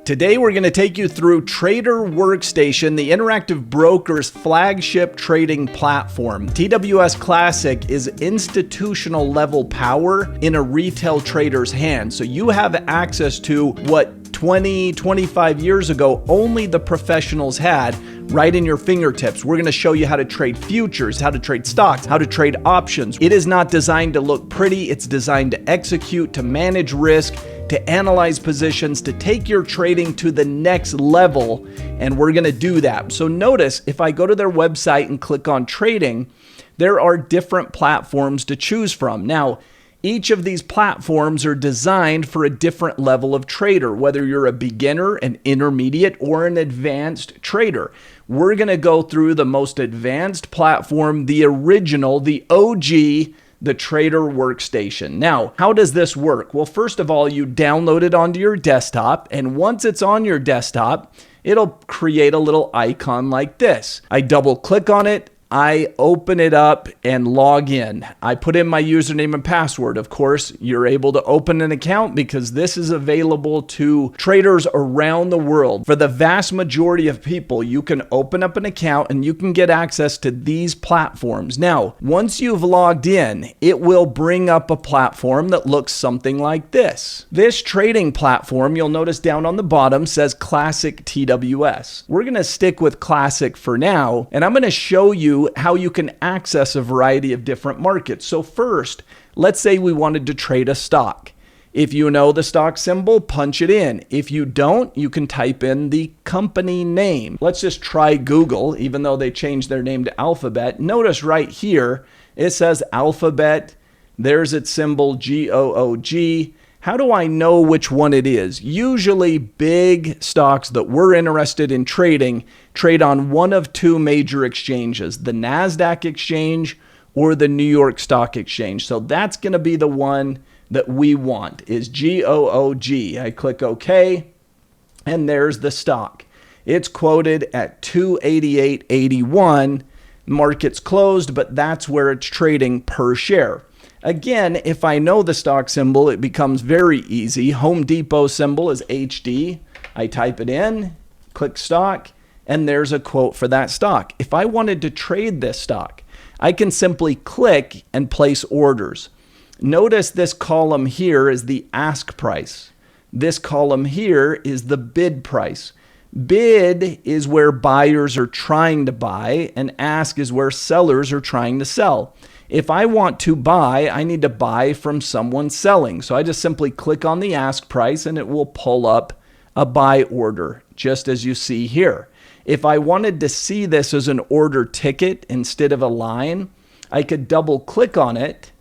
Today we're going to take you through Trader Workstation, the Interactive Brokers flagship trading platform. TWS Classic is institutional level power in a retail trader's hand. So you have access to what 20, 25 years ago only the professionals had right in your fingertips. We're going to show you how to trade futures, how to trade stocks, how to trade options. It is not designed to look pretty. It's designed to execute, to manage risk, to analyze positions, to take your trading to the next level, and we're going to do that. So notice if I go to their website and click on trading, there are different platforms to choose from. Now, each of these platforms are designed for a different level of trader, whether you're a beginner, an intermediate, or an advanced trader. We're going to go through the most advanced platform, the original, the OG, the Trader Workstation. Now, how does this work? Well, first of all, you download it onto your desktop, and once it's on your desktop, it'll create a little icon like this. I double click on it, I open it up and log in. I put in my username and password. Of course, you're able to open an account because this is available to traders around the world. For the vast majority of people, you can open up an account and you can get access to these platforms. Now, once you've logged in, it will bring up a platform that looks something like this. This trading platform, you'll notice down on the bottom, says Classic TWS. We're going to stick with Classic for now, and I'm going to show you how you can access a variety of different markets. So first, let's say we wanted to trade a stock. If you know the stock symbol, punch it in. If you don't, you can type in the company name. Let's just try Google, even though they changed their name to Alphabet. Notice right here, it says Alphabet. There's its symbol, GOOG. How do I know which one it is? Usually big stocks that we're interested in trading trade on one of two major exchanges, the NASDAQ exchange or the New York Stock Exchange. So that's going to be the one that we want, is GOOG. I click OK, and there's the stock. It's quoted at 288.81. Market's closed, but that's where it's trading per share. Again, if I know the stock symbol, it becomes very easy. Home Depot symbol is HD. I type it in, click stock, and there's a quote for that stock. If I wanted to trade this stock, I can simply click and place orders. Notice this column here is the ask price. This column here is the bid price. Bid is where buyers are trying to buy, and ask is where sellers are trying to sell. If I want to buy, I need to buy from someone selling. So I just simply click on the ask price and it will pull up a buy order, just as you see here. If I wanted to see this as an order ticket instead of a line, I could double click on it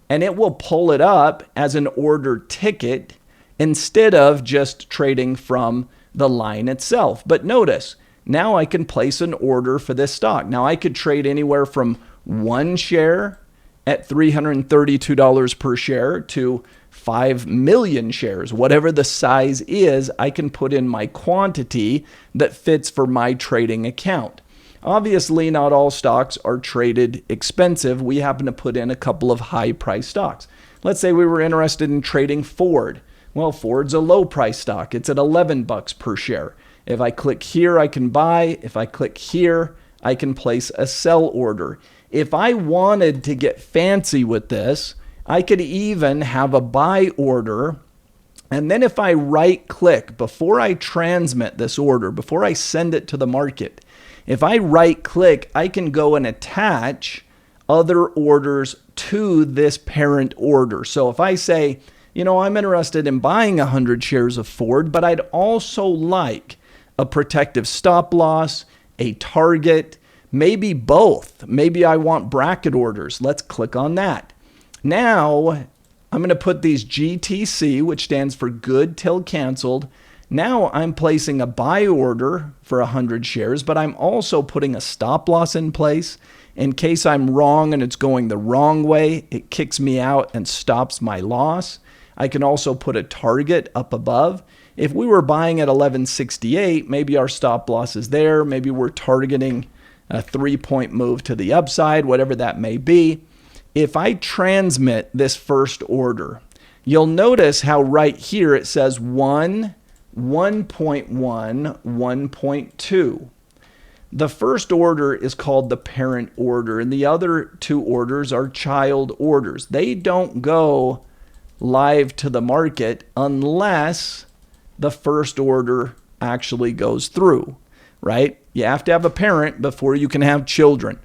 and it will pull it up as an order ticket instead of just trading from the line itself. But notice, now I can place an order for this stock. Now I could trade anywhere from one share at $332 per share to 5 million shares. Whatever the size is, I can put in my quantity that fits for my trading account. Obviously, not all stocks are traded expensive. We happen to put in a couple of high-priced stocks. Let's say we were interested in trading Ford. Well, Ford's a low-price stock. It's at $11 per share. If I click here, I can buy. If I click here, I can place a sell order. If I wanted to get fancy with this, I could even have a buy order. And then if I right click before I transmit this order, before I send it to the market, if I right click, I can go and attach other orders to this parent order. So if I say, you know, I'm interested in buying 100 shares of Ford, but I'd also like a protective stop loss, a target, maybe both. Maybe I want bracket orders. Let's click on that. Now, I'm going to put these GTC, which stands for good till canceled. Now I'm placing a buy order for 100 shares, but I'm also putting a stop loss in place. In case I'm wrong and it's going the wrong way, it kicks me out and stops my loss. I can also put a target up above. If we were buying at 1168, maybe our stop loss is there. Maybe we're targeting a 3-point move to the upside, whatever that may be. If I transmit this first order, you'll notice how right here it says 1 1.1, 1.2. The first order is called the parent order, and the other two orders are child orders. They don't go live to the market unless the first order actually goes through, right? You have to have a parent before you can have children.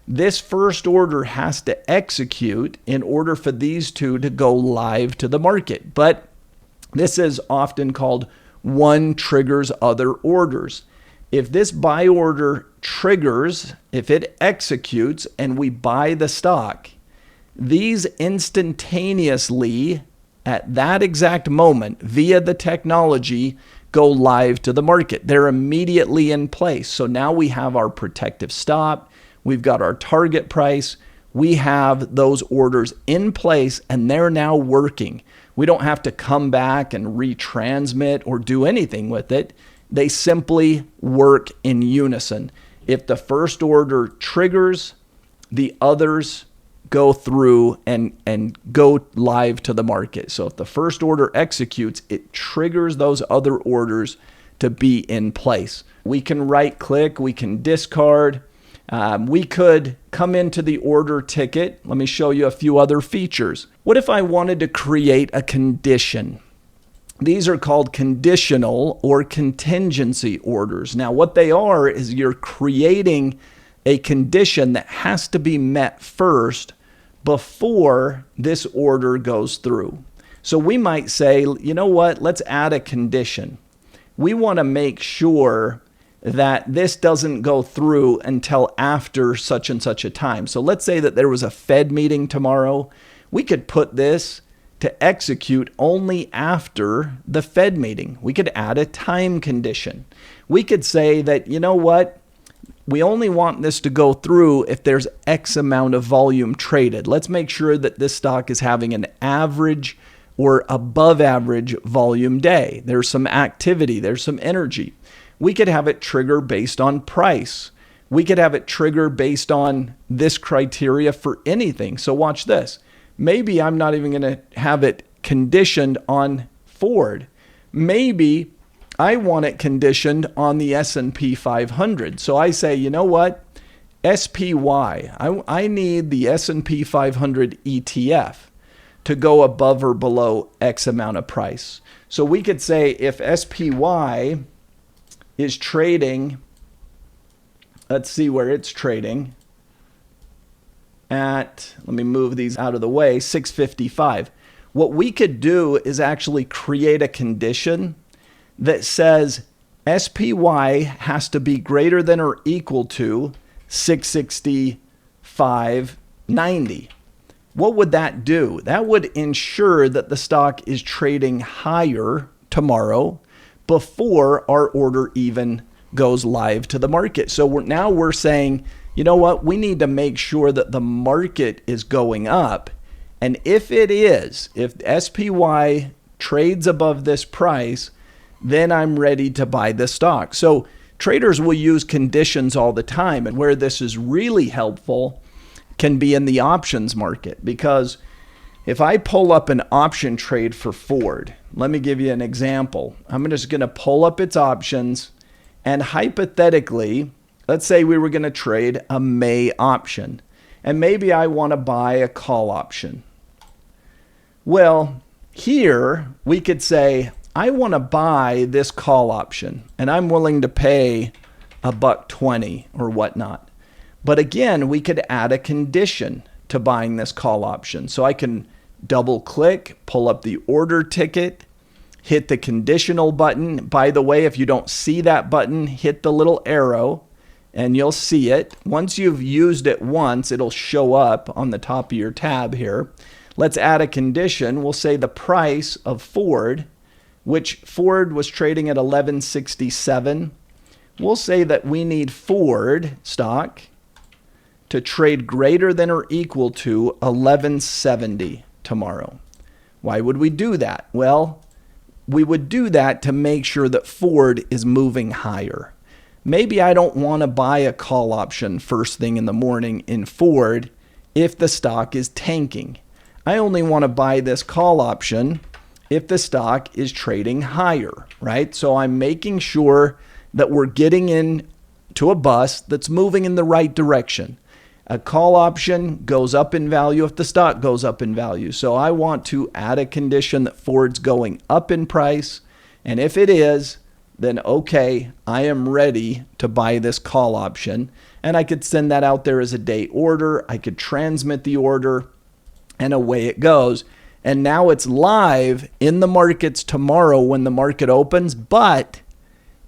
This first order has to execute in order for these two to go live to the market. But this is often called one triggers other orders. If this buy order triggers, if it executes and we buy the stock, these instantaneously at that exact moment via the technology go live to the market. They're immediately in place. So now we have our protective stop, we've got our target price, we have those orders in place and they're now working. We don't have to come back and retransmit or do anything with it. They simply work in unison. If the first order triggers, the others go through and go live to the market. So if the first order executes, it triggers those other orders to be in place. We can right click, we can discard. We could come into the order ticket. Let me show you a few other features. What if I wanted to create a condition? These are called conditional or contingency orders. Now, what they are is you're creating a condition that has to be met first before this order goes through. So we might say, you know what, let's add a condition. We want to make sure that this doesn't go through until after such and such a time. So let's say that there was a Fed meeting tomorrow. We could put this to execute only after the Fed meeting. We could add a time condition. We could say that, you know what, we only want this to go through if there's X amount of volume traded. Let's make sure that this stock is having an average or above average volume day. There's some activity, there's some energy. We could have it trigger based on price. We could have it trigger based on this criteria for anything. So watch this. Maybe I'm not even going to have it conditioned on Ford. Maybe I want it conditioned on the S&P 500. So I say, you know what? SPY. I need the S&P 500 ETF to go above or below X amount of price. So we could say if SPY is trading, let's see where it's trading at, let me move these out of the way, 655. What we could do is actually create a condition that says SPY has to be greater than or equal to 665.90. What would that do? That would ensure that the stock is trading higher tomorrow before our order even goes live to the market. So now we're saying, you know what? We need to make sure that the market is going up. And if it is, if SPY trades above this price, then I'm ready to buy the stock. So traders will use conditions all the time. And where this is really helpful can be in the options market. Because if I pull up an option trade for Ford, let me give you an example. I'm just going to pull up its options. And hypothetically, let's say we were going to trade a May option. And maybe I want to buy a call option. Well, here we could say, I want to buy this call option. And I'm willing to pay $1.20 or whatnot. But again, we could add a condition to buying this call option. So I can double click, pull up the order ticket, hit the conditional button. By the way, if you don't see that button, hit the little arrow and you'll see it. Once you've used it once, it'll show up on the top of your tab here. Let's add a condition. We'll say the price of Ford, which Ford was trading at $11.67. We'll say that we need Ford stock to trade greater than or equal to $11.70 tomorrow. Why would we do that? Well, we would do that to make sure that Ford is moving higher. Maybe I don't want to buy a call option first thing in the morning in Ford if the stock is tanking. I only want to buy this call option if the stock is trading higher, right? So I'm making sure that we're getting in to a bus that's moving in the right direction. A call option goes up in value if the stock goes up in value. So I want to add a condition that Ford's going up in price. And if it is, then okay, I am ready to buy this call option. And I could send that out there as a day order. I could transmit the order, and away it goes. And now it's live in the markets tomorrow when the market opens, but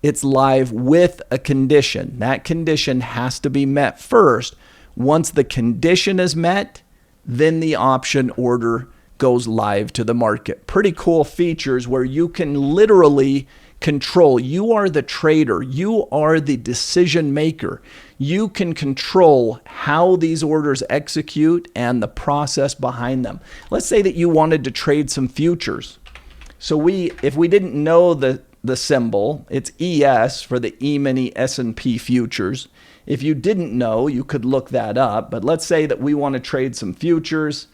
it's live with a condition. That condition has to be met first. Once the condition is met, then the option order goes live to the market. Pretty cool features where you can literally control. You are the trader. You are the decision maker. You can control how these orders execute and the process behind them. Let's say that you wanted to trade some futures. So if we didn't know the symbol, it's ES for the E-mini S&P futures. If you didn't know, you could look that up. But let's say that we want to trade some futures.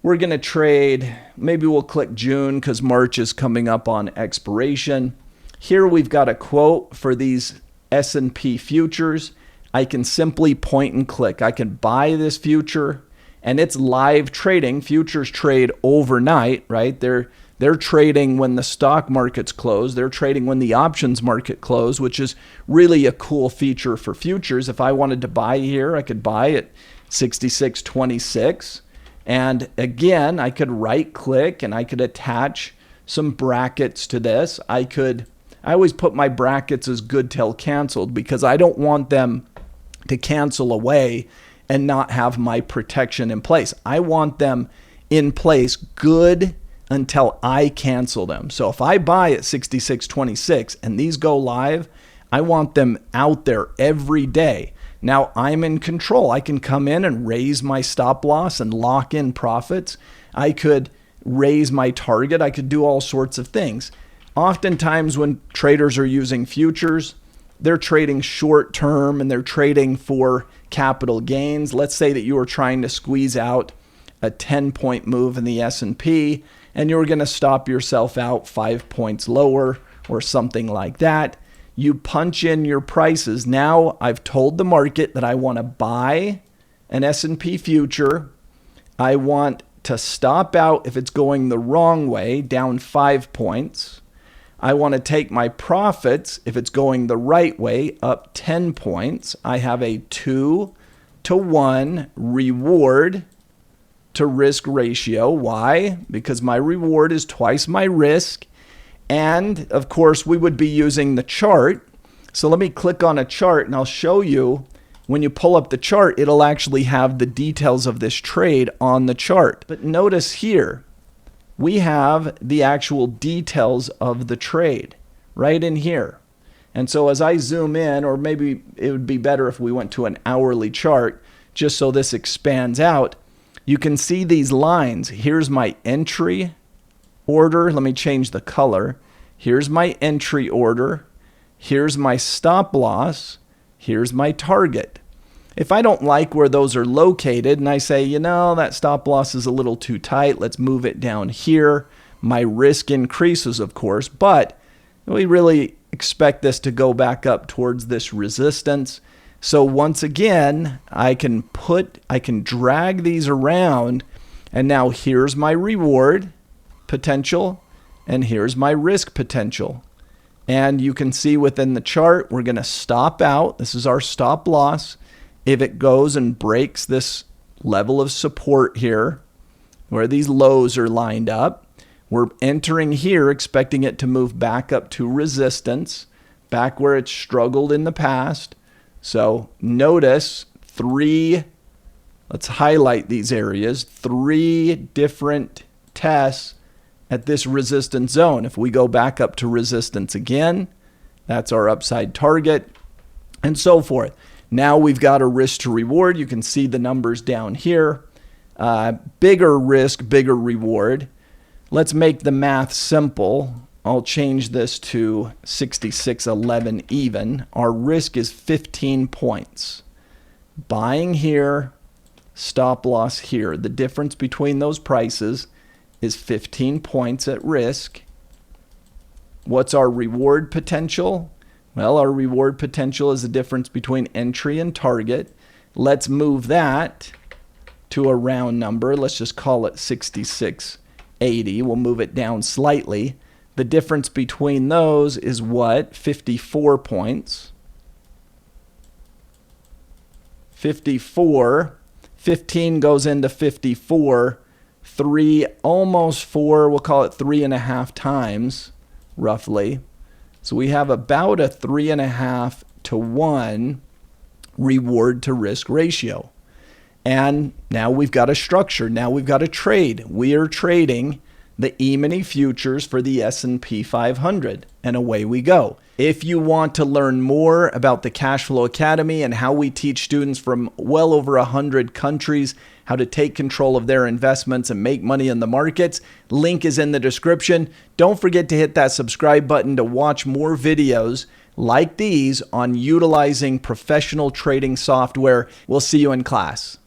We're going to trade, maybe we'll click June because March is coming up on expiration. Here we've got a quote for these S&P futures. I can simply point and click. I can buy this future, and it's live trading. Futures trade overnight, right? They're trading when the stock market's closed. They're trading when the options market closed, which is really a cool feature for futures. If I wanted to buy here, I could buy at 66.26. And again, I could right click and I could attach some brackets to this. I always put my brackets as good till canceled because I don't want them to cancel away and not have my protection in place. I want them in place good until I cancel them. So if I buy at 66.26 and these go live, I want them out there every day. Now I'm in control. I can come in and raise my stop loss and lock in profits. I could raise my target. I could do all sorts of things. Oftentimes when traders are using futures, they're trading short term and they're trading for capital gains. Let's say that you are trying to squeeze out a 10-point move in the S&P and you're going to stop yourself out 5 points lower or something like that. You punch in your prices. Now I've told the market that I want to buy an S&P future. I want to stop out if it's going the wrong way, down 5 points. I want to take my profits if it's going the right way, up 10 points. I have a 2-to-1 reward to risk ratio. Why? Because my reward is twice my risk. And of course, we would be using the chart. So let me click on a chart and I'll show you when you pull up the chart, it'll actually have the details of this trade on the chart. But notice here, we have the actual details of the trade right in here. And so as I zoom in, or maybe it would be better if we went to an hourly chart, just so this expands out, you can see these lines. Here's my entry order. Let me change the color. Here's my entry order. Here's my stop loss. Here's my target. If I don't like where those are located and I say, you know, that stop loss is a little too tight, let's move it down here. My risk increases, of course, but we really expect this to go back up towards this resistance. So once again, I can drag these around, and now here's my reward potential and here's my risk potential. And you can see within the chart, we're going to stop out. This is our stop loss. If it goes and breaks this level of support here, where these lows are lined up, we're entering here expecting it to move back up to resistance, back where it's struggled in the past. So notice let's highlight these areas, 3 different tests at this resistance zone. If we go back up to resistance again, that's our upside target, and so forth. Now we've got a risk to reward. You can see the numbers down here. Bigger risk, bigger reward. Let's make the math simple. I'll change this to 66.11 even. Our risk is 15 points. Buying here, stop loss here. The difference between those prices is 15 points at risk. What's our reward potential? Well, our reward potential is the difference between entry and target. Let's move that to a round number. Let's just call it 66.80. We'll move it down slightly. The difference between those is what? 54 points. 54. 15 goes into 54. 3, almost 4, we'll call it 3.5 times, roughly. So we have about a 3.5 to 1 reward to risk ratio. And now we've got a structure. Now we've got a trade. We are trading the E-mini futures for the S&P 500, and away we go. If you want to learn more about the Cash Flow Academy and how we teach students from well over 100 countries how to take control of their investments and make money in the markets, link is in the description. Don't forget to hit that subscribe button to watch more videos like these on utilizing professional trading software. We'll see you in class.